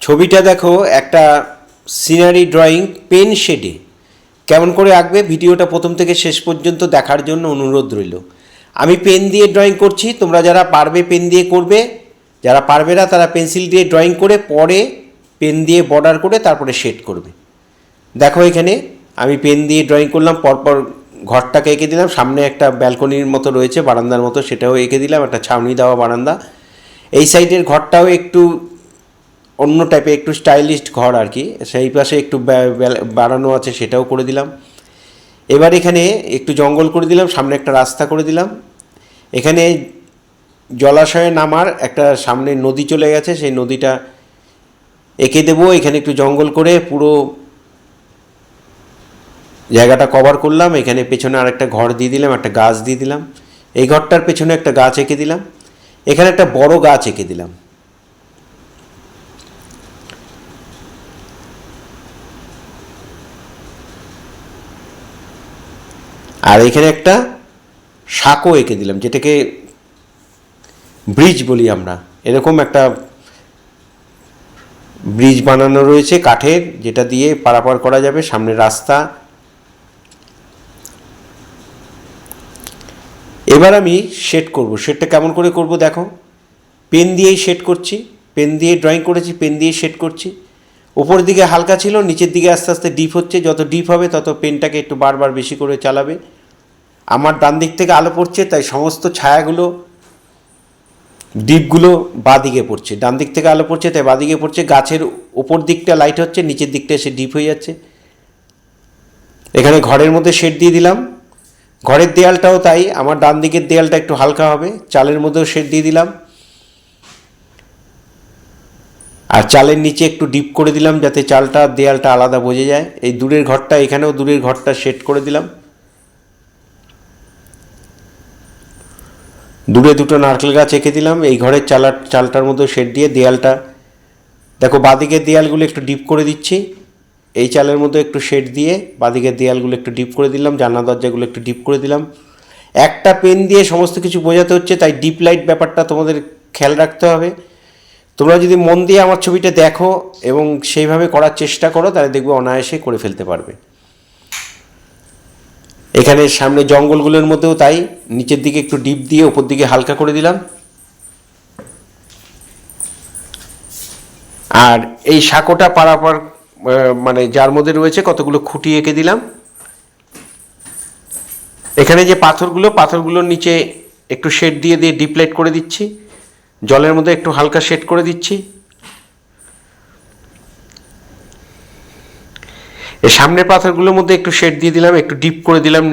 ছবিটা দেখো একটা সিনারি ড্রয়িং পেন শেডে কেমন করে আঁকবে ভিডিওটা প্রথম থেকে শেষ পর্যন্ত দেখার জন্য অনুরোধ রইল। আমি পেন দিয়ে ড্রয়িং করছি, তোমরা যারা পারবে পেন দিয়ে করবে, যারা পারবে না তারা পেন্সিল দিয়ে ড্রয়িং করে পরে পেন দিয়ে বর্ডার করে তারপরে শেড করবে। দেখো এখানে আমি পেন দিয়ে ড্রয়িং করলাম, পরপর ঘরটাকে এঁকে দিলাম, সামনে একটা ব্যালকনির মতো রয়েছে বারান্দার মতো, সেটাও এঁকে দিলাম, একটা ছাউনি দেওয়া বারান্দা। এই সাইডের ঘরটাও একটু অন্য টাইপের, একটু স্টাইলিশ ঘর আর কি, সেই পাশে একটু বাড়ানো আছে সেটাও করে দিলাম। এবার এখানে একটু জঙ্গল করে দিলাম, সামনে একটা রাস্তা করে দিলাম। এখানে জলাশয়ে নামার একটা সামনে নদী চলে গেছে, সেই নদীটা এঁকে দেবো। এখানে একটু জঙ্গল করে পুরো জায়গাটা কভার করলাম। এখানে পেছনে আরেকটা ঘর দিয়ে দিলাম, একটা গাছ দিয়ে দিলাম। এই ঘরটার পেছনে একটা গাছ এঁকে দিলাম। এখানে একটা বড় গাছ এঁকে দিলাম। আর এখানে একটা সাঁকো এঁকে দিলাম, যেটাকে ব্রিজ বলি আমরা। এরকম একটা ব্রিজ বানানো রয়েছে কাঠের, যেটা দিয়ে পারাপার করা যাবে। সামনে রাস্তা। এবার আমি শেড করব। শেডটা কেমন করে করব দেখো, পেন দিয়েই শেড করছি, পেন দিয়ে ড্রয়িং করেছি, পেন দিয়ে শেড করছি। উপরের দিকে হালকা ছিল, নিচের দিকে আস্তে আস্তে ডিপ হচ্ছে। যত ডিপ হবে তত পেনটাকে একটু বারবার বেশি করে চালাবে। আমার ডান দিক থেকে আলো পড়ছে, তাই সমস্ত ছায়াগুলো, ডিপগুলো বাঁ দিকে পড়ছে। ডান দিক থেকে আলো পড়ছে তাই বাঁ দিকে পড়ছে। গাছের ওপর দিকটা লাইট হচ্ছে, নিচের দিকটা এসে ডিপ হয়ে যাচ্ছে। এখানে ঘরের মধ্যে শেড দিয়ে দিলাম। ঘরের দেয়ালটাও তাই, আমার ডান দিকের দেয়ালটা একটু হালকা হবে। চালের মধ্যেও শেড দিয়ে দিলাম, আর চালের নিচে একটু ডিপ করে দিলাম যাতে চালটা দেয়ালটা আলাদা বোঝা যায়। এই দূরের ঘরটা, এখানেও দূরের ঘরটা শেড করে দিলাম। দূরে দুটো নারকেল গাছ এঁকে দিলাম। এই ঘরের চালটার মধ্যে শেড দিয়ে দেয়ালটা দেখো, বাঁদিকের দেয়ালগুলো একটু ডিপ করে দিচ্ছি। এই চালের মধ্যে একটু শেড দিয়ে বাঁদিকের দেয়ালগুলো একটু ডিপ করে দিলাম, জানলা দরজাগুলো একটু ডিপ করে দিলাম। একটা পেন দিয়ে সমস্ত কিছু বোঝাতে হচ্ছে, তাই ডিপ লাইট ব্যাপারটা তোমাদের খেয়াল রাখতে হবে। তোমরা যদি মন দিয়ে আমার ছবিটা দেখো এবং সেইভাবে করার চেষ্টা করো, তাহলে দেখবে অনায়াসে করে ফেলতে পারবে। এখানে সামনে জঙ্গলগুলোর মধ্যেও তাই, নিচের দিকে একটু ডিপ দিয়ে উপর দিকে হালকা করে দিলাম। আর এই সাঁকোটা পারাপার মানে যার মধ্যে রয়েছে কতগুলো খুঁটি এঁকে দিলাম। এখানে যে পাথরগুলোর নিচে একটু শেড দিয়ে দিয়ে ডিপ লাইট করে দিচ্ছি। জলের মধ্যে একটু হালকা শেড করে দিচ্ছি। এই সামনের পাথরগুলোর মধ্যে একটু শেড দিয়ে দিলাম, একটু ডিপ করে দিলাম,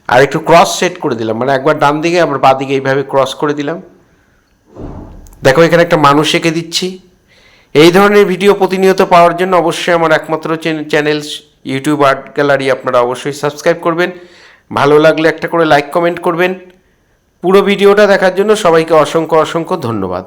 আর একটু ক্রস শেড করে দিলাম, মানে একবার ডান দিকে আবার বাঁ দিকে এইভাবে ক্রস করে দিলাম। দেখো এখানে একটা মানুষ এঁকে দিচ্ছি। এই ধরনের ভিডিও প্রতিনিয়ত পাওয়ার জন্য অবশ্যই আমার একমাত্র চ্যানেল ইউটিউব আর্ট গ্যালারি আপনারা অবশ্যই সাবস্ক্রাইব করবেন। ভালো লাগলে একটা করে লাইক কমেন্ট করবেন। পুরো ভিডিওটা দেখার জন্য সবাইকে অসংখ্য অসংখ্য ধন্যবাদ।